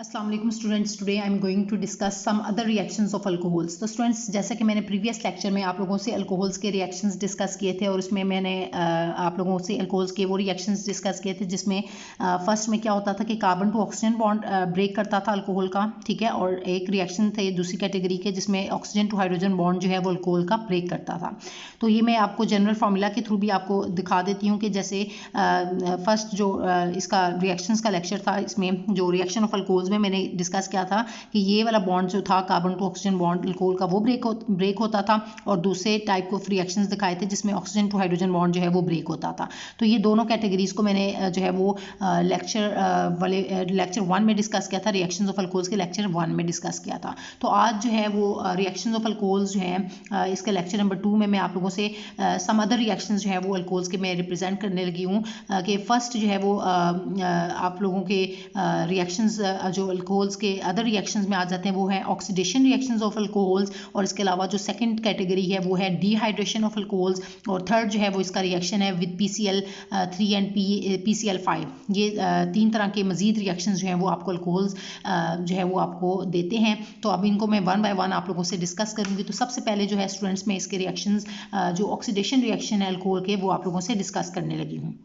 अस्सलाम वालेकुम students, today I am going to discuss some other reactions of alcohols. तो students, जैसा कि मैंने प्रीवियस लेक्चर में आप लोगों से अल्कोहल्स के रिएक्शंस डिस्कस किए थे और उसमें मैंने आप लोगों से अल्कोहल्स के वो रिएक्शंस डिस्कस किए थे जिसमें फर्स्ट में क्या होता था कि carbon to oxygen bond break करता था अल्कोहल का, ठीक है। और एक रिएक्शन थे दूसरी कैटेगरी के जिसमें ऑक्सीजन टू हाइड्रोजन बॉन्ड जो है वो अल्कोहल का ब्रेक करता था। तो ये मैं आपको जनरल फार्मूला के थ्रू भी आपको दिखा देती हूँ कि जैसे फर्स्ट जो इसका रिएक्शंस का लेक्चर था, इसमें जो रिएक्शन ऑफ अल्कोहल्स में मैंने डिस्कस किया था कि ये वाला बॉन्ड जो था carbon to oxygen bond alcohol का वो ब्रेक होता था, और दूसरे टाइप ऑफ रिएक्शंस दिखाए थे जिसमें ऑक्सीजन टू हाइड्रोजन बॉन्ड जो है वो ब्रेक होता था। तो ये दोनों कैटेगरीज को मैंने जो है वो लेक्चर 1 में डिस्कस किया था, रिएक्शंस ऑफ अल्कोहल्स के लेक्चर 1 में डिस्कस किया था। तो आज जो है वो रिएक्शंस ऑफ अल्कोहल्स जो है इसके लेक्चर नंबर 2 में मैं आप लोगों से सम अदर रिएक्शंस जो है वो अल्कोहल्स के मैं रिप्रेजेंट करने लगी हूँ कि फर्स्ट जो है वो आप लोगों के रिएक्शंस जो अल्कोहल्स के अदर रिएक्शंस में आ जाते हैं वो है ऑक्सीडेशन रिएक्शंस ऑफ अल्कोहल्स, और इसके अलावा जो सेकंड कैटेगरी है वो है डिहाइड्रेशन ऑफ अल्कोहल्स, और थर्ड जो है वो इसका रिएक्शन है विद PCl3 एंड PCl5। ये तीन तरह के मजीद रिएक्शंस जो हैं वो आपको अल्कोहल्स जो है वो आपको देते हैं। तो अब इनको मैं वन बाय वन आप लोगों से डिस्कस करूंगी। तो सबसे पहले जो है स्टूडेंट्स में इसके रिएक्शंस जो ऑक्सीडेशन रिएक्शन है अल्कोहल के वो आप लोगों से डिस्कस करने लगी हूँ।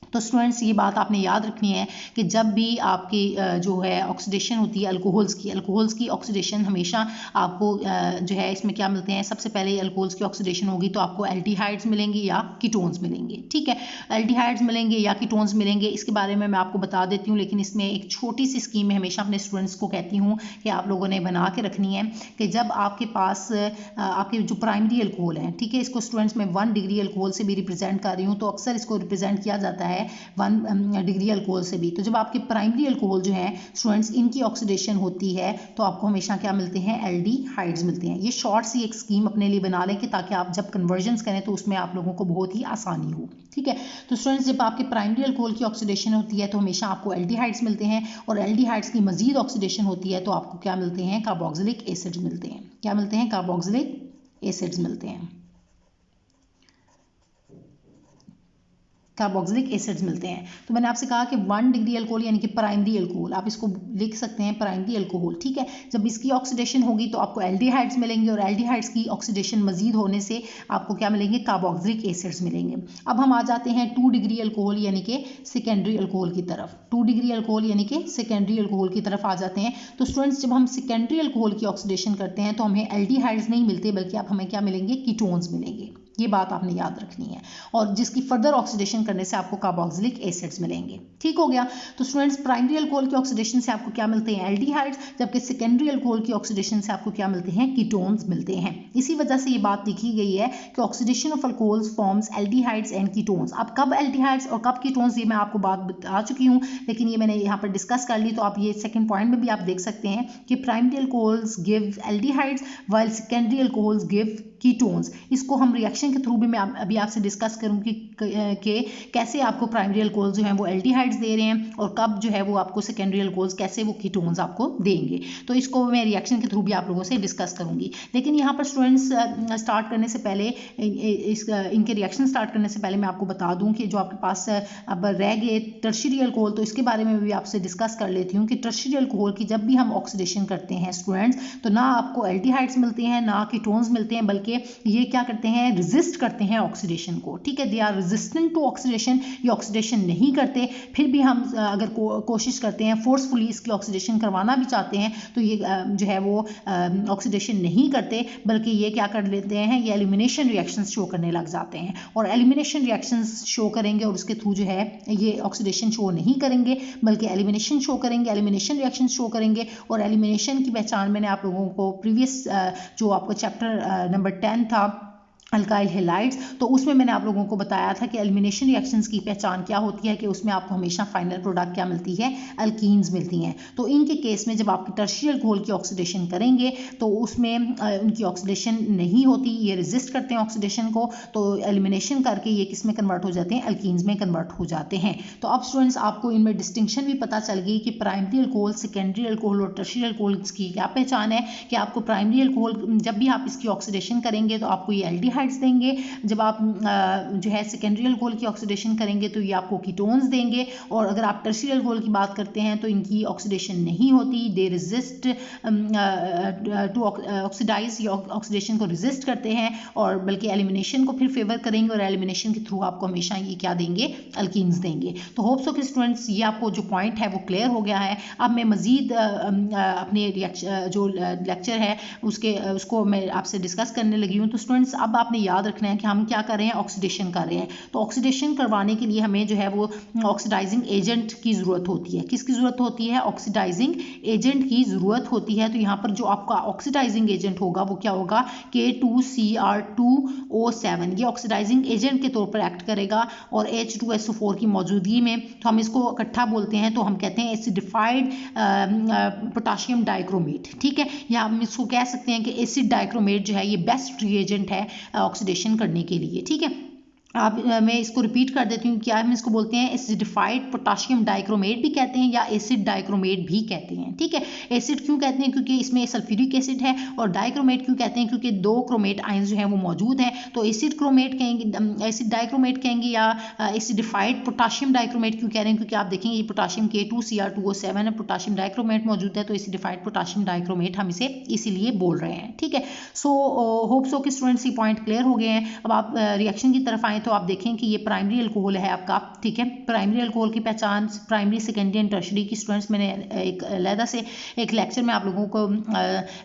तो स्टूडेंट्स, ये बात आपने याद रखनी है कि जब भी आपकी जो है ऑक्सीडेशन होती है अल्कोहल्स की ऑक्सीडेशन हमेशा आपको जो है इसमें क्या मिलते हैं, सबसे पहले अल्कोहल्स की ऑक्सीडेशन होगी तो आपको एल्डिहाइड्स मिलेंगे या कीटोन्स मिलेंगे, ठीक है। एल्डिहाइड्स मिलेंगे या कीटोन्स मिलेंगे, इसके बारे में मैं आपको बता देती हूँ, लेकिन इसमें एक छोटी सी स्कीम मैं हमेशा अपने स्टूडेंट्स को कहती हूँ कि आप लोगों ने बना के रखनी है कि जब आपके पास आपके जो प्राइमरी अल्कोहल है, ठीक है, इसको स्टूडेंट्स में 1 डिग्री अल्कोहल से भी रिप्रेजेंट कर रही हूँ, तो अक्सर इसको रिप्रेजेंट किया जाता है 1 डिग्री अल्कोहल से भी। तो जब आपके प्राइमरी अल्कोहल जो है स्टूडेंट्स इनकी ऑक्सीडेशन होती है तो आपको हमेशा क्या मिलते हैं, एल्डिहाइड्स मिलते हैं। ये शॉर्ट सी एक स्कीम अपने लिए बना लें कि ताकि आप जब कन्वर्जन्स करें तो उसमें आप लोगों को बहुत ही आसानी हो, ठीक है। तो स्टूडेंट्स, जब आपके प्राइमरी अल्कोहल की ऑक्सीडेशन होती है तो हमेशा आपको एल्डिहाइड्स मिलते हैं, और एल्डिहाइड्स की मजीद ऑक्सीडेशन होती है तो आपको क्या मिलते हैं, कार्बोक्सिलिक एसिड्स मिलते हैं। क्या मिलते हैं, कार्बोक्सिलिक एसिड्स मिलते हैं, कार्बोक्सिलिक एसिड्स मिलते हैं। तो मैंने आपसे कहा कि 1 डिग्री अल्कोहल यानी कि प्राइमरी अल्कोहल, आप इसको लिख सकते हैं प्राइमरी अल्कोहल, ठीक है। जब इसकी ऑक्सीडेशन होगी तो आपको एल्डिहाइड्स मिलेंगे, और एल्डिहाइड्स की ऑक्सीडेशन मजीद होने से आपको क्या मिलेंगे, कार्बोक्सिलिक एसिड्स मिलेंगे। अब हम आ जाते हैं 2 डिग्री अल्कोहल यानी कि सेकेंडरी अल्कोहल की तरफ। 2 डिग्री अल्कोहल यानी कि सेकेंडरी अल्कोहल की तरफ आ जाते हैं। तो स्टूडेंट्स, जब हम सेकेंडरी अल्कोहल की ऑक्सीडेशन करते हैं तो हमें एल्डिहाइड्स नहीं मिलते, बल्कि आप हमें क्या मिलेंगे, कीटोन्स मिलेंगे। ये बात आपने याद रखनी है, और जिसकी फर्दर ऑक्सीडेशन करने से आपको कार्बोक्सिलिक एसिड्स मिलेंगे, ठीक हो गया। तो स्टूडेंट्स, प्राइमरी अल्कोहल की ऑक्सीडेशन से आपको क्या मिलते हैं, एल्डिहाइड्स, जबकि सेकेंडरी अल्कोहल की ऑक्सीडेशन से आपको क्या मिलते हैं, कीटोन्स मिलते हैं। इसी वजह से ये बात लिखी गई है कि oxidation of alcohols forms aldehydes and ketones. अब कब एल्डिहाइड्स और कब कीटोन्स, ये मैं आपको बात बता चुकी हूँ, लेकिन ये मैंने यहाँ पर डिस्कस कर ली। तो आप ये सेकंड पॉइंट में भी आप देख सकते हैं कि primary alcohols give aldehydes while secondary alcohols give ketones. इसको हम रिएक्शन के थ्रू भी मैं अभी आपसे डिस्कस करूंगी कि कैसे आपको प्राइमरी अल्कोहल्स जो हैं वो एल्डिहाइड्स दे रहे हैं, और कब जो है वो आपको सेकेंडरी अल्कोहल्स कैसे वो कीटोन्स आपको देंगे। तो इसको मैं रिएक्शन के थ्रू भी आप लोगों से डिस्कस करूंगी। लेकिन यहाँ पर स्टूडेंट्स, स्टार्ट करने से पहले इनके रिएक्शन स्टार्ट करने से पहले मैं आपको बता दूं कि जो आपके पास अब रह गए टर्शियरी अल्कोहल, तो इसके बारे में भी आपसे डिस्कस कर लेती हूँ कि टर्शियरी अल्कोहल की जब भी हम ऑक्सीडेशन करते हैं स्टूडेंट्स, तो ना आपको एल्डिहाइड्स मिलते हैं ना कीटोन्स मिलते हैं, बल्कि ये क्या करते हैं, रेजिस्ट करते हैं ऑक्सीडेशन को, ठीक है। They are resistant to oxidation, ये ऑक्सीडेशन नहीं करते। फिर भी हम अगर कोशिश करते हैं, फोर्सफुली इसकी ऑक्सीडेशन करवाना भी चाहते हैं, तो ये जो है वो ऑक्सीडेशन नहीं करते, बल्कि ये क्या कर लेते हैं, ये एलिमिनेशन रिएक्शंस शो करने लग जाते हैं। और एलिमिनेशन रिएक्शंस शो करेंगे और उसके थ्रू जो है ये ऑक्सीडेशन शो नहीं करेंगे, बल्कि एलिमिनेशन शो करेंगे, एलिमिनेशन रिएक्शन शो करेंगे। और एलिमिनेशन की पहचान मैंने आप लोगों को प्रीवियस जो आपको चैप्टर नंबर 10 था, अल्काइल हैलाइड्स, तो उसमें मैंने आप लोगों को बताया था कि एलिमिनेशन रिएक्शंस की पहचान क्या होती है, कि उसमें आपको हमेशा फाइनल प्रोडक्ट क्या मिलती है, अल्कीन्स मिलती हैं। तो इनके केस में जब आपकी टर्शियरी अल्कोहल की ऑक्सीडेशन करेंगे तो उसमें उनकी ऑक्सीडेशन नहीं होती, ये रेजिस्ट करते हैं ऑक्सीडेशन को, तो एलिमिनेशन करके ये किस में कन्वर्ट हो जाते हैं, अल्कीन्स में कन्वर्ट हो जाते हैं। तो अब स्टूडेंट्स, आपको इनमें डिस्टिंक्शन भी पता चल गई कि प्राइमरी अल्कोहल, सेकेंडरी अल्कोहल और टर्शियरी अल्कोहल की क्या पहचान है, कि आपको प्राइमरी अल्कोहल जब भी आप इसकी ऑक्सीडेशन करेंगे तो आपको ये एल्डिहाइड एल्डिहाइड्स देंगे। जब आप जो है सेकेंडरी अल्कोहल की ऑक्सीडेशन करेंगे तो ये आपको कीटोन्स देंगे। और अगर आप टर्शियरी अल्कोहल की बात करते हैं तो इनकी ऑक्सीडेशन नहीं होती, दे रेजिस्ट टू ऑक्सीडाइज, ये ऑक्सीडेशन को रेजिस्ट करते हैं और बल्कि एलिमिनेशन को फिर फेवर करेंगे और एलिमिनेशन के थ्रू आपको हमेशा ये क्या देंगे, अल्कीन्स देंगे। तो होप सो कि स्टूडेंट्स ये आपको जो पॉइंट है वो क्लियर हो गया है। अब मैं मजीद अपने जो लेक्चर है उसको मैं आपसे डिस्कस करने लगी हूँ। तो स्टूडेंट्स अब आपने याद रखना है कि हम क्या कर रहे हैं, ऑक्सीडेशन कर रहे हैं। तो ऑक्सीडेशन करवाने के लिए हमें जो है वो ऑक्सीडाइजिंग एजेंट की ज़रूरत होती है। किसकी ज़रूरत होती है, ऑक्सीडाइजिंग एजेंट की ज़रूरत होती है। तो यहाँ पर जो आपका ऑक्सीडाइजिंग एजेंट होगा वो क्या होगा, K2Cr2O7, ये ऑक्सीडाइजिंग एजेंट के तौर पर एक्ट करेगा और H2SO4 की मौजूदगी में तो हम इसको इकट्ठा बोलते हैं, तो हम कहते हैं एसिडिफाइड पोटाशियम डाइक्रोमेट। ठीक है, या हम इसको कह सकते हैं कि एसिड डाइक्रोमेट जो है ये बेस्ट रिएजेंट है ऑक्सीडेशन करने के लिए। ठीक है, मैं इसको रिपीट कर देती हूँ, क्या हम इसको बोलते हैं, एसिडिफाइड पोटाशियम डाइक्रोमेट भी कहते हैं या एसिड डाइक्रोमेट भी कहते हैं। ठीक है, एसिड क्यों कहते हैं, क्योंकि इसमें सल्फ्यूरिक एसिड है, और डाइक्रोमेट क्यों कहते हैं, क्योंकि 2 क्रोमेट आयंस जो है वो मौजूद हैं। तो एसिड क्रोमेट कहेंगे, एसिड डाइक्रोमेट कहेंगे या एसिडिफाइड पोटाशियम डाइक्रोमेट क्यों कह रहे हैं, क्योंकि आप देखेंगे ये पोटाशियम K2Cr2O7 है, पोटाशियम डाइक्रोमेट मौजूद है, तो एसिडिफाइड पोटाशियम डाइक्रोमेट हम इसे इसीलिए बोल रहे हैं। ठीक है, सो होप सो कि स्टूडेंट्स ये पॉइंट क्लियर हो गए हैं। अब आप रिएक्शन की तरफ आए तो आप देखें कि ये प्राइमरी अल्कोहल है आपका। ठीक है, प्राइमरी अल्कोहल की पहचान, प्राइमरी, सेकेंडरी एंड टर्शरी की स्टूडेंट्स मैंने एक अलहदा से एक लेक्चर में आप लोगों को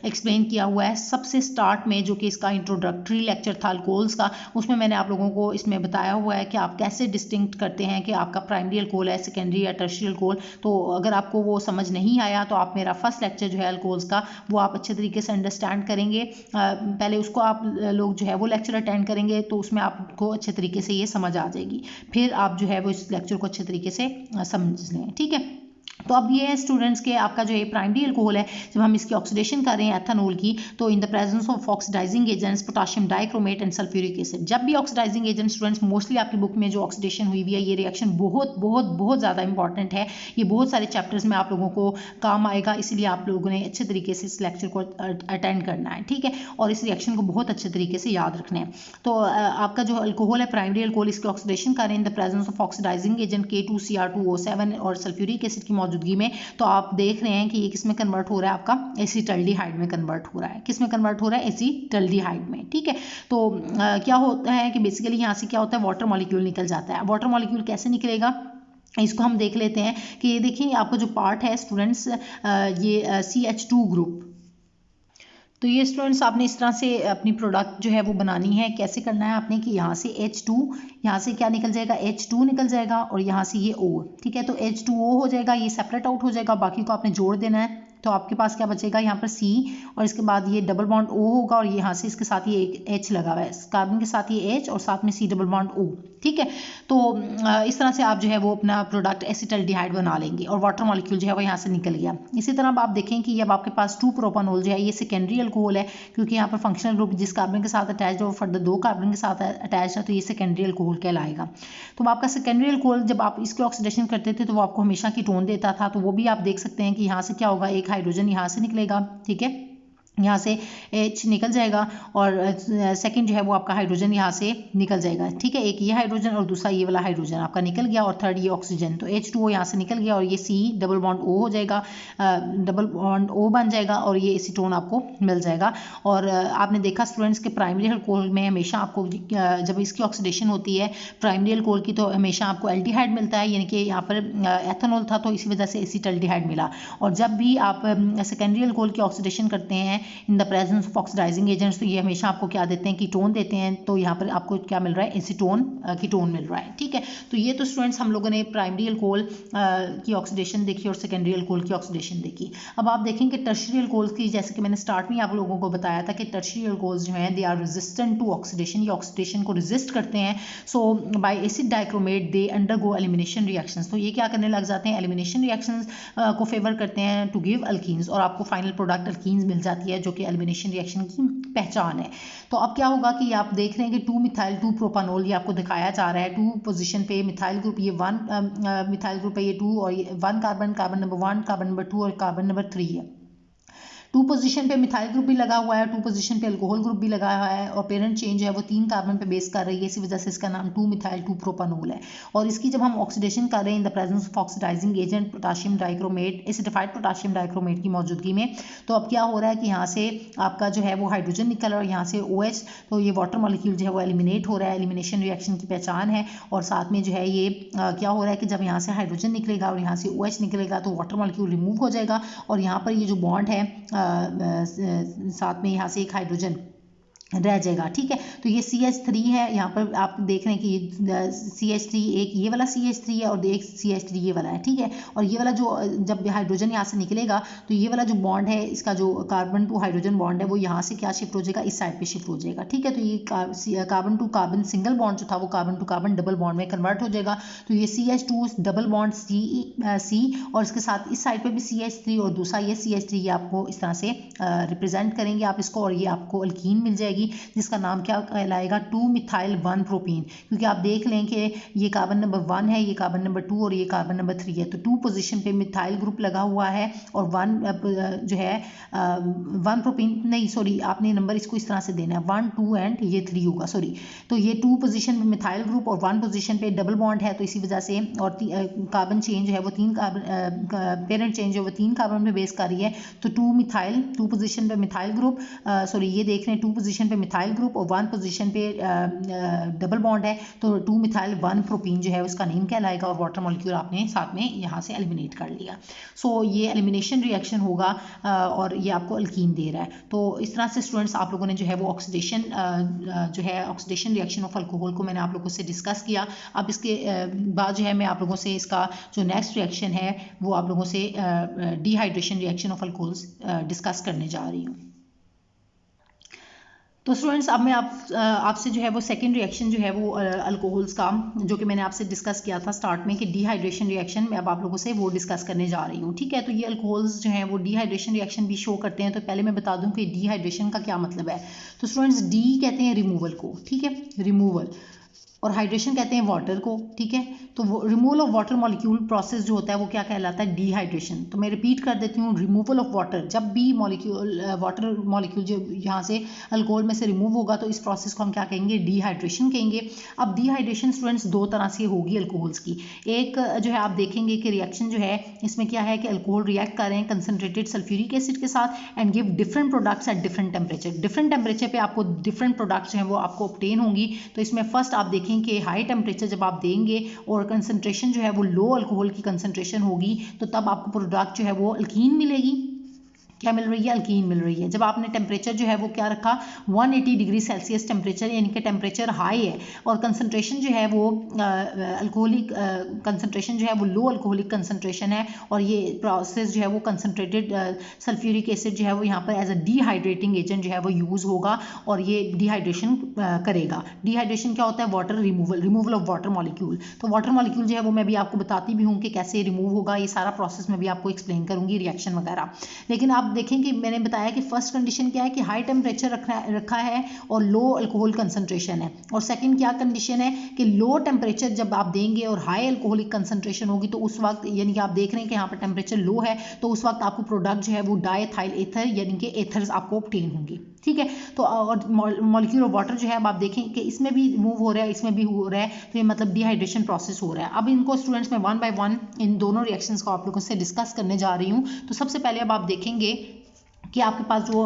एक्सप्लेन किया हुआ है। सबसे स्टार्ट में जो कि इसका इंट्रोडक्टरी लेक्चर था अल्कोहल्स का, उसमें मैंने आप लोगों को इसमें बताया हुआ है कि आप कैसे डिस्टिंक्ट करते हैं कि आपका प्राइमरी अल्कोहल है, सेकेंडरी या टर्शरी अल्कोहल। तो अगर आपको वो समझ नहीं आया तो आप मेरा फर्स्ट लेक्चर जो है अल्कोहल्स का वो आप अच्छे तरीके से अंडरस्टैंड करेंगे। पहले उसको आप लोग जो है वो लेक्चर अटेंड करेंगे तो उसमें आपको अच्छे तरीके से ये समझ आ जाएगी, फिर आप जो है वो इस लेक्चर को अच्छे तरीके से समझ लें। ठीक है, तो अब ये है स्टूडेंट्स के आपका जो ये प्राइमरी अल्कोहल है, जब हम इसकी ऑक्सीडेशन कर रहे हैं एथेनॉल की, तो in the presence of oxidizing agents potassium dichromate and sulphuric acid. जब भी ऑक्सीडाइजिंग एजेंट स्टूडेंट्स मोस्टली आपकी बुक में जो ऑक्सीडेशन हुई हुई है, ये रिएक्शन बहुत बहुत बहुत ज़्यादा इंपॉर्टेंट है, ये बहुत सारे चैप्टर्स में आप लोगों को काम आएगा, इसलिए आप लोगों ने अच्छे तरीके से इस लेक्चर को अटेंड करना है। ठीक है, और इस रिएक्शन को बहुत अच्छे तरीके से याद रखना है। तो आपका जो अल्कोहल है प्राइमरी अल्कोहल, इसकी ऑक्सीडेशन करें in the presence of oxidizing agent K2Cr2O7 और सल्फ्यूरिक एसिड की मौजूदगी में, तो आप देख रहे हैं कि ये किस में कन्वर्ट हो रहा है, आपका एसीटल्डिहाइड में कन्वर्ट हो रहा है। किस में कन्वर्ट हो रहा है, एसीटल्डिहाइड में। ठीक है, तो क्या होता है कि बेसिकली यहाँ से क्या होता है, वाटर मॉलिक्यूल निकल जाता है। वाटर मॉलिक्यूल कैसे निकलेगा, इसको हम देख लेते हैं कि ये देखिए आपका जो पार्ट है स्टूडेंट्स, ये CH2 ग्रुप। तो ये स्टूडेंट्स आपने इस तरह से अपनी प्रोडक्ट जो है वो बनानी है। कैसे करना है आपने कि यहाँ से H2, यहाँ से क्या निकल जाएगा, H2 निकल जाएगा और यहाँ से ये O। ठीक है, तो H2O हो जाएगा, ये सेपरेट आउट हो जाएगा, बाकी को आपने जोड़ देना है। तो आपके पास क्या बचेगा, यहाँ पर C और इसके बाद ये डबल बॉन्ड O होगा और यहाँ से इसके साथ ये एक H लगा हुआ है, कार्बन के साथ ये H और साथ में C डबल बॉन्ड O। ठीक है, तो इस तरह से आप जो है वो अपना प्रोडक्ट एसिटल्डिहाइड बना लेंगे और वाटर मॉलिक्यूल जो है वो यहाँ से निकल गया। इसी तरह अब आप देखें कि अब आपके पास 2 प्रोपानोल जो है ये सेकेंडरी अल्कोहल है, क्योंकि यहाँ पर फंक्शनल ग्रुप जिस कार्बन के साथ अटैच है वो फर्दर 2 कार्बन के साथ अटैच है, तो ये सेकेंडरी अल्कोहल कहलाएगा। तो आपका सेकेंडरी अल्कोहल जब आप इसकी ऑक्सीडेशन करते थे तो वो आपको हमेशा कीटोन देता था, तो वो भी आप देख सकते हैं कि यहाँ से क्या होगा, एक हाइड्रोजन यहाँ से निकलेगा। ठीक है, यहाँ से H निकल जाएगा और सेकंड जो है वो आपका हाइड्रोजन यहाँ से निकल जाएगा। ठीक है, एक ये हाइड्रोजन और दूसरा ये वाला हाइड्रोजन आपका निकल गया और थर्ड ये ऑक्सीजन, तो H2O यहाँ से निकल गया और ये C डबल बॉन्ड O हो जाएगा, डबल बॉन्ड O बन जाएगा और ये एसीटोन आपको मिल जाएगा। और आपने देखा स्टूडेंट्स के प्राइमरी अल्कोहल में हमेशा आपको जब इसकी ऑक्सीडेशन होती है प्राइमरी अल्कोहल की, तो हमेशा आपको एल्डिहाइड मिलता है, यानी कि यहाँ पर एथेनॉल था तो इसी वजह से एसिटल्डिहाइड मिला। और जब भी आप सेकेंडरी अल्कोहल की ऑक्सीडेशन करते हैं in the presence of oxidizing agents, तो ये हमेशा आपको क्या देते हैं, कीटोन देते हैं। तो यहाँ पर आपको क्या मिल रहा है, एसीटोन कीटोन मिल रहा है। ठीक है, तो ये तो स्टूडेंट्स हम लोगों ने प्राइमरी अल्कोहल की ऑक्सीडेशन देखी और सेकेंडरी अल्कोहल की ऑक्सीडेशन देखी। अब आप देखेंगे टर्शियरी अल्कोहल की, जैसे कि मैंने स्टार्ट में आप लोगों को बताया था कि टर्शियरी अल्कोहल जो हैं they are resistant to oxidation, ये ऑक्सीडेशन को रेजिस्ट करते हैं। So by acid dichromate they undergo elimination reactions, तो ये क्या करने लग जाते हैं, एलिमिनेशन रिएक्शंस को फेवर करते हैं टू गिव अल्कीन्स, और आपको फाइनल प्रोडक्ट अल्कीन्स मिल जाती है जो कि एलिमिनेशन रिएक्शन की पहचान है। तो अब क्या होगा कि आप देख रहे हैं कि 2 मिथाइल 2 प्रोपानोल ये आपको दिखाया जा रहा है। 2 पोजीशन पे मिथाइल ग्रुप, ये 1 मिथाइल ग्रुप है, ये 2 और ये 1 carbon, carbon number 1, carbon number 2 और कार्बन नंबर 3 है। 2 पोजीशन पे मिथाइल ग्रुप भी लगा हुआ है, 2 पोजीशन पे अल्कोहल ग्रुप भी लगा हुआ है और पेरेंट चेंज है वो 3 कार्बन पे बेस कर रही है, इसी वजह से इसका नाम 2 मिथाइल 2 प्रोपानोल है। और इसकी जब हम ऑक्सीडेशन कर रहे हैं in the presence of oxidizing agent potassium dichromate, acidified potassium dichromate की मौजूदगी में, तो अब क्या हो रहा है कि यहाँ से आपका जो है वो हाइड्रोजन निकल रहा है और यहाँ से OH, तो ये वाटर मॉलिक्यूल जो है वो एलिमिनेट हो रहा है, एलिमिनेशन रिएक्शन की पहचान है। और साथ में जो है ये क्या हो रहा है कि जब यहाँ से हाइड्रोजन निकलेगा और यहाँ से OH निकलेगा तो वाटर मॉलिक्यूल रिमूव हो जाएगा और यहाँ पर ये जो बॉन्ड है साथ में यहाँ से एक हाइड्रोजन रह जाएगा, ठीक है। तो ये CH3 है, यहाँ पर आप देख रहे हैं कि CH3 एक ये वाला CH3 है और एक CH3 ये वाला है, ठीक है। और ये वाला जो जब हाइड्रोजन यहाँ से निकलेगा तो ये वाला जो बॉन्ड है इसका जो कार्बन टू हाइड्रोजन बॉन्ड है वो यहाँ से क्या शिफ्ट हो जाएगा, इस साइड पे शिफ्ट हो जाएगा, ठीक है। तो ये carbon to carbon single bond जो था वो carbon to carbon double bond में कन्वर्ट हो जाएगा। तो ये CH2 डबल बॉन्ड C और इसके साथ इस साइड पे भी CH3 और दूसरा ये CH3, ये आपको इस तरह से रिप्रेजेंट करेंगे आप इसको और ये आपको अल्कीन मिल जाएगी जिसका नाम क्या कहलाएगा, 2 मिथाइल 1 प्रोपीन। क्योंकि आप देख लें कि ये कार्बन नंबर 1 है, ये कार्बन नंबर 2 और ये कार्बन नंबर 3 है, तो 2 पोजीशन पे मिथाइल ग्रुप लगा हुआ है और 1 जो है 1 प्रोपीन नहीं, सॉरी आपने नंबर इसको इस तरह से देना है 1 2 एंड ये 3 होगा, सॉरी। तो ये 2 पोजीशन पे मिथाइल ग्रुप और 1 पोजीशन पे डबल बॉन्ड है, तो इसी वजह से और कार्बन चेंज है वो 3 कार्बन पेरेंट चेंज है वो 3 कार्बन पे बेस कर रही है। तो 2 मिथाइल 2 पोजीशन पे मिथाइल ग्रुप, सॉरी ये देख रहे हैं 2 पोजीशन पे मिथाइल ग्रुप और 1 पोजीशन पे डबल बॉन्ड है, तो 2 मिथाइल 1 प्रोपीन जो है उसका नेम कहलाएगा और वाटर मॉलिक्यूल आपने साथ में यहाँ से एलिमिनेट कर लिया। सो ये एलिमिनेशन रिएक्शन होगा और ये आपको अल्कीन दे रहा है। तो इस तरह से स्टूडेंट्स आप लोगों ने जो है वो ऑक्सीडेशन जो है ऑक्सीडेशन रिएक्शन ऑफ अल्कोहल को मैंने आप लोगों से डिस्कस किया। अब इसके बाद जो है मैं आप लोगों से इसका जो नेक्स्ट रिएक्शन है वो आप लोगों से dehydration reaction of alcohols discuss करने जा रही हूँ। तो स्टूडेंट्स अब मैं आपसे जो है वो सेकंड रिएक्शन जो है वो अल्कोहल्स का जो कि मैंने आपसे डिस्कस किया था स्टार्ट में कि डिहाइड्रेशन रिएक्शन मैं अब आप लोगों से वो डिस्कस करने जा रही हूँ, ठीक है। तो ये अल्कोहल्स जो हैं वो डिहाइड्रेशन रिएक्शन भी शो करते हैं। तो पहले मैं बता दूँ कि डिहाइड्रेशन का क्या मतलब है। तो स्टूडेंट्स डी कहते हैं रिमूवल को, ठीक है, रिमूवल, और हाइड्रेशन कहते हैं वाटर को, ठीक है। तो removal of water molecule process जो होता है वो क्या कहलाता है, डिहाइड्रेशन। तो मैं रिपीट कर देती हूँ, रिमूवल ऑफ वाटर, जब भी मॉलिक्यूल वाटर मॉलिक्यूल जो यहाँ से अल्कोहल में से रिमूव होगा तो इस प्रोसेस को हम क्या कहेंगे, डिहाइड्रेशन कहेंगे। अब डिहाइड्रेशन स्टूडेंट्स दो तरह से होगी अल्कोहल्स की। एक जो है आप देखेंगे कि रिएक्शन जो है इसमें क्या है कि अल्कोहल रिएक्ट कर रहे हैं कंसनट्रेटेड सल्फ्यूरिक एसिड के साथ and give different products at different temperature. Different temperature पे आपको डिफरेंट प्रोडक्ट्स जो है वो आपको ऑब्टेन होंगी। तो इसमें फर्स्ट आप देखें कि हाई टेम्परेचर जब आप देंगे और कंसंट्रेशन जो है वो लो अल्कोहल की कंसंट्रेशन होगी तो तब आपको प्रोडक्ट जो है वो अल्कीन मिलेगी। क्या मिल रही है, अल्कीन मिल रही है। जब आपने टेम्परेचर जो है वो क्या रखा 180 डिग्री सेल्सियस टेम्परेचर, यानी कि टेम्परेचर हाई है और कंसंट्रेशन जो है वो अल्कोहलिक कंसंट्रेशन जो है वो लो अल्कोहलिक कंसंट्रेशन है और ये प्रोसेस जो है वो कंसंट्रेटेड सल्फ्यूरिक एसिड जो है वो यहाँ पर एज अ डिहाइड्रेटिंग एजेंट जो है वो यूज़ होगा और ये डिहाइड्रेशन करेगा। डिहाइड्रेशन क्या होता है, water removal of water molecule. तो वाटर मॉलिक्यूल जो है वो मैं भी आपको बताती भी हूँ कि कैसे रिमूव होगा, ये सारा प्रोसेस मैं भी आपको एक्सप्लेन करूँगी, रिएक्शन वगैरह। लेकिन आप देखें कि मैंने बताया कि फर्स्ट कंडीशन क्या है कि हाई टेम्परेचर रखा है और लो अल्कोहल कंसंट्रेशन है, और सेकंड क्या कंडीशन है कि लो टेम्परेचर जब आप देंगे और हाई अल्कोहलिक कंसंट्रेशन होगी तो उस वक्त यानी कि आप देख रहे हैं कि यहाँ पर टेम्परेचर लो है तो उस वक्त आपको प्रोडक्ट जो है वो डाइएथाइल एथर यानी कि एथर्स आपको ऑब्टेन होंगी, ठीक है। तो और मॉलिक्यूल ऑफ वाटर जो है अब आप देखें कि इसमें भी मूव हो रहा है, इसमें भी हो रहा है, तो ये मतलब डिहाइड्रेशन प्रोसेस हो रहा है। अब इनको स्टूडेंट्स में 1 बाय 1 इन दोनों रिएक्शंस को आप लोगों से डिस्कस करने जा रही हूँ। तो सबसे पहले अब आप देखेंगे कि आपके पास जो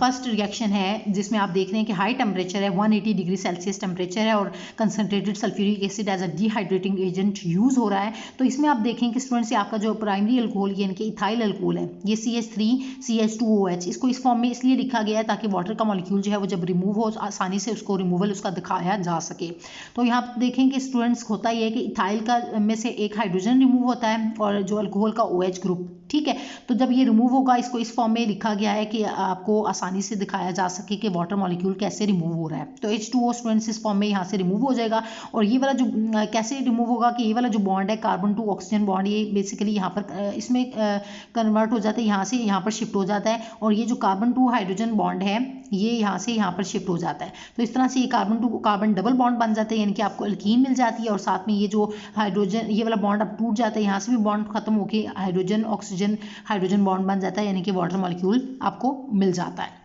फर्स्ट रिएक्शन है जिसमें आप देख रहे हैं कि हाई टेम्परेचर है 180 डिग्री सेल्सियस टेम्परेचर है और concentrated sulphuric acid as a dehydrating agent use हो रहा है। तो इसमें आप देखें कि स्टूडेंट्स से आपका जो प्राइमरी अल्कोहल यानी कि इथाइल अल्कोहल है ये CH3 CH2OH, इसको इस फॉर्म में इसलिए लिखा गया है ताकि वाटर का मॉलिक्यूल जो है वो जब रिमूव हो आसानी से उसको रिमूवल उसका दिखाया जा सके। तो यहाँ पर देखें कि स्टूडेंट्स होता ही है कि इथाइल का में से एक हाइड्रोजन रिमूव होता है और जो अल्कोहल का OH ग्रुप, ठीक है। तो जब ये रिमूव होगा इसको इस फॉर्म में लिखा गया है कि आपको आसानी से दिखाया जा सके कि वाटर मॉलिक्यूल कैसे रिमूव हो रहा है। तो H2O स्टूडेंट्स इस फॉर्म में यहाँ से रिमूव हो जाएगा और ये वाला जो कैसे रिमूव होगा कि ये वाला जो बॉन्ड है कार्बन टू ऑक्सीजन बॉन्ड ये बेसिकली यहाँ पर इसमें कन्वर्ट हो जाता है, यहाँ से यहाँ पर शिफ्ट हो जाता है और ये जो कार्बन टू हाइड्रोजन बॉन्ड है ये यहाँ से यहाँ पर शिफ्ट हो जाता है। तो इस तरह से ये carbon to carbon double bond बन जाते हैं यानी कि आपको अल्कीन मिल जाती है और साथ में ये जो हाइड्रोजन ये वाला बॉन्ड अब टूट जाता है, यहाँ से भी बॉन्ड खत्म होकर hydrogen oxygen oxygen hydrogen bond बन जाता है, यानी कि वाटर मॉलिक्यूल आपको मिल जाता है।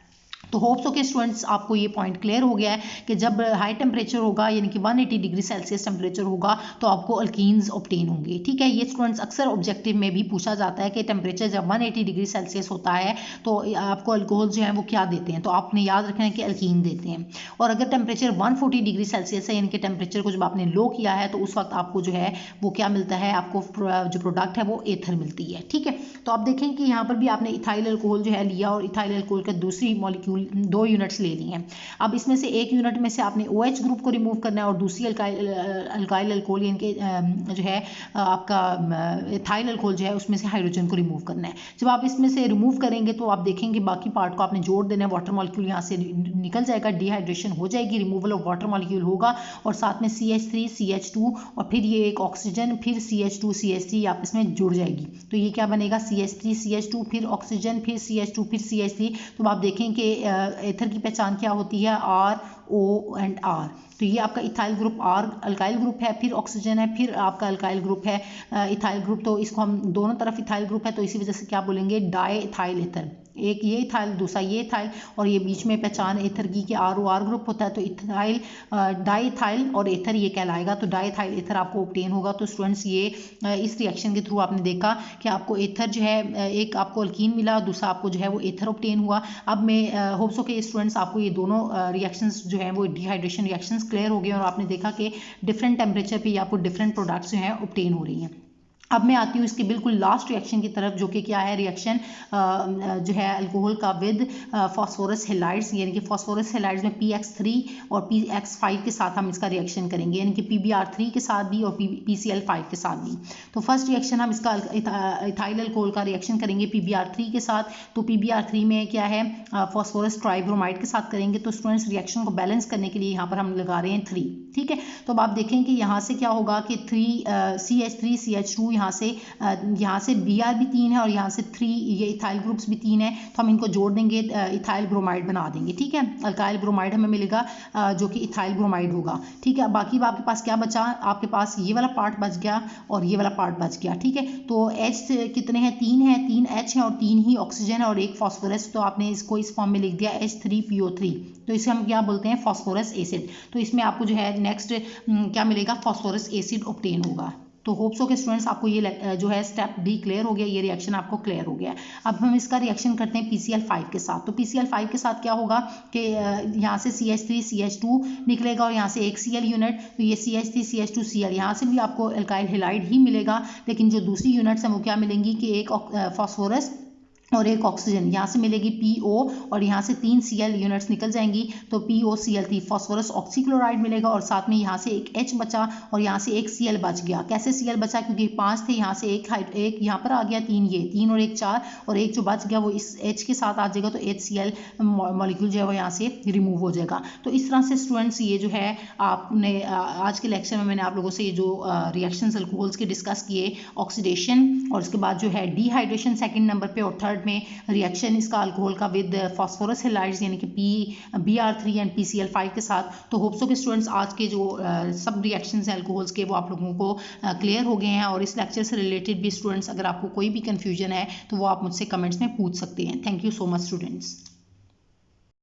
तो होप्स हो के स्टूडेंट्स आपको ये पॉइंट क्लियर हो गया है कि जब हाई टेम्परेचर होगा यानी कि 180 डिग्री सेल्सियस टेम्परेचर होगा तो आपको अल्कीन्स ऑब्टेन होंगे। ठीक है, ये स्टूडेंट्स अक्सर ऑब्जेक्टिव में भी पूछा जाता है कि टेम्परेचर जब 180 डिग्री सेल्सियस होता है तो आपको अल्कोहल जो है वो क्या देते हैं, तो आपने याद रखना है कि अल्कीन देते हैं। और अगर टेम्परेचर 140 डिग्री सेल्सियस है यानी कि टेम्परेचर को जब आपने लो किया है तो उस वक्त आपको जो है वो क्या मिलता है, आपको जो प्रोडक्ट है वो एथर मिलती है। ठीक है, तो आप देखें कि यहाँ पर भी आपने इथाइल अल्कोहल जो है लिया और इथाइल अल्कोहल का दूसरी मॉलिक्यूल 2 यूनिट्स ले ली हैं। अब इसमें से एक यूनिट में से आपने OH ग्रुप को रिमूव करना है और दूसरी अल्काइल अल्कोहल यानी कि जो है आपका इथाइल अल्कोहल जो है उसमें से हाइड्रोजन को रिमूव करना है। जब आप इसमें से रिमूव करेंगे तो आप देखेंगे बाकी पार्ट को आपने जोड़ देना है, वाटर मॉलिक्यूल यहाँ से निकल जाएगा, डिहाइड्रेशन हो जाएगी, रिमूवल ऑफ वाटर मॉलिक्यूल होगा और साथ में CH3 CH2 और फिर ये एक ऑक्सीजन फिर CH2 CH3 आपस में जुड़ जाएगी। तो ये क्या बनेगा, CH3 CH2 फिर ऑक्सीजन फिर CH2 फिर CH3। तो आप देखें कि एथर की पहचान क्या होती है, RO एंड R। तो ये आपका ethyl group R alkyl group है, फिर ऑक्सीजन है, फिर आपका अल्काइल ग्रुप है इथाइल ग्रुप। तो इसको हम दोनों तरफ इथाइल ग्रुप है तो इसी वजह से क्या बोलेंगे, डाई इथाइल एथर। एक ये इथाइल दूसरा ये इथाइल और ये बीच में पहचान एथर की कि ROR ग्रुप होता है। तो इथाइल डाई इथाइल और एथर ये कहलाएगा, तो डाई इथाइल एथर आपको ऑब्टेन होगा। तो स्टूडेंट्स ये इस रिएक्शन के थ्रू आपने देखा कि आपको एथर जो है एक आपको अल्कीन मिला, दूसरा आपको जो है वो एथर ऑब्टेन हुआ। अब मैं होप्स हो के स्टूडेंट्स आपको ये दोनों रिएक्शंस जो है वो डिहाइड्रेशन रिएक्शंस क्लियर हो गए और आपने देखा कि डिफरेंट टेम्परेचर पे आपको डिफरेंट प्रोडक्ट्स जो हैं ऑब्टेन हो रही हैं। अब मैं आती हूँ इसके बिल्कुल लास्ट रिएक्शन की तरफ, जो कि क्या है, रिएक्शन जो है अल्कोहल का विद फॉस्फोरस हेलाइड्स, यानी कि फॉस्फोरस हेलाइड्स में PX3 और PX5 के साथ हम इसका रिएक्शन करेंगे, यानी कि PBr3 के साथ भी और PCl5 के साथ भी। तो फर्स्ट रिएक्शन हम इसका इथाइल अल्कोहल का रिएक्शन करेंगे PBr3 के साथ। तो PBr3 में क्या है, फॉस्फोरस ट्राइब्रोमाइड के साथ करेंगे। तो स्टूडेंट्स रिएक्शन को बैलेंस करने के लिए यहाँ पर हम लगा रहे हैं 3। ठीक है, तो अब आप देखें कि यहाँ से क्या होगा कि 3 CH3 CH2 यहाँ से Br भी 3 है और यहाँ से 3 ये इथाइल ग्रुप्स भी 3 है, तो हम इनको जोड़ देंगे, इथाइल ब्रोमाइड बना देंगे। ठीक है, अल्काइल ब्रोमाइड हमें मिलेगा जो कि इथाइल ब्रोमाइड होगा। ठीक है, बाकी आपके पास क्या बचा, आपके पास ये वाला पार्ट बच गया और ये वाला पार्ट बच गया। ठीक है, तो H कितने हैं, 3 है, 3 H है और 3 ही ऑक्सीजन है और एक फॉस्फोरस। तो आपने इसको इस फॉर्म में लिख दिया H3PO3। तो इसे हम क्या बोलते हैं, फॉस्फोरस एसिड। तो इसमें आपको जो है नेक्स्ट क्या मिलेगा, फॉस्फोरस एसिड ऑब्टेन होगा। तो होप्स हो के स्टूडेंट्स आपको ये जो है स्टेप डी क्लियर हो गया, ये रिएक्शन आपको क्लियर हो गया। अब हम इसका रिएक्शन करते हैं PCl5 के साथ। तो PCl5 के साथ क्या होगा कि यहाँ से CH3 CH2 निकलेगा और यहाँ से एक Cl यूनिट, तो ये CH3 CH2 Cl, यहाँ से भी आपको अल्काइल हेलाइड ही मिलेगा, लेकिन जो दूसरी यूनिट्स हैं वो क्या मिलेंगी कि एक फॉस्फोरस और एक ऑक्सीजन, यहाँ से मिलेगी PO और यहाँ से 3 Cl यूनिट्स निकल जाएंगी, तो POCl3 फॉस्फोरस ऑक्सीक्लोराइड मिलेगा और साथ में यहाँ से एक H बचा और यहाँ से एक Cl बच गया। कैसे Cl बचा, क्योंकि 5 थे, यहाँ से एक यहाँ पर आ गया, 3 ये 3 और एक 4 और एक जो बच गया वो इस H के साथ आ जाएगा, तो HCl मॉलिक्यूल जो है वो यहाँ से रिमूव हो जाएगा। तो इस तरह से स्टूडेंट्स ये जो है आपने आज के लेक्चर में मैंने आप लोगों से ये जो रिएक्शंस अल्कोहल्स के डिस्कस किए, ऑक्सीडेशन और उसके बाद जो है डिहाइड्रेशन सेकेंड नंबर पे और थर्ड में रिएक्शन इसका अल्कोहल का विद फॉस्फोरस हेलाइड्स यानी कि BR3 एंड PCl5 के साथ। तो होप्स हो के स्टूडेंट्स आज के जो सब रिएक्शंस हैं अल्कोहल्स के वो आप लोगों को क्लियर हो गए हैं। और इस लेक्चर से रिलेटेड भी स्टूडेंट्स अगर आपको कोई भी कंफ्यूजन है तो वो आप मुझसे कमेंट्स में पूछ सकते हैं। Thank you so much students.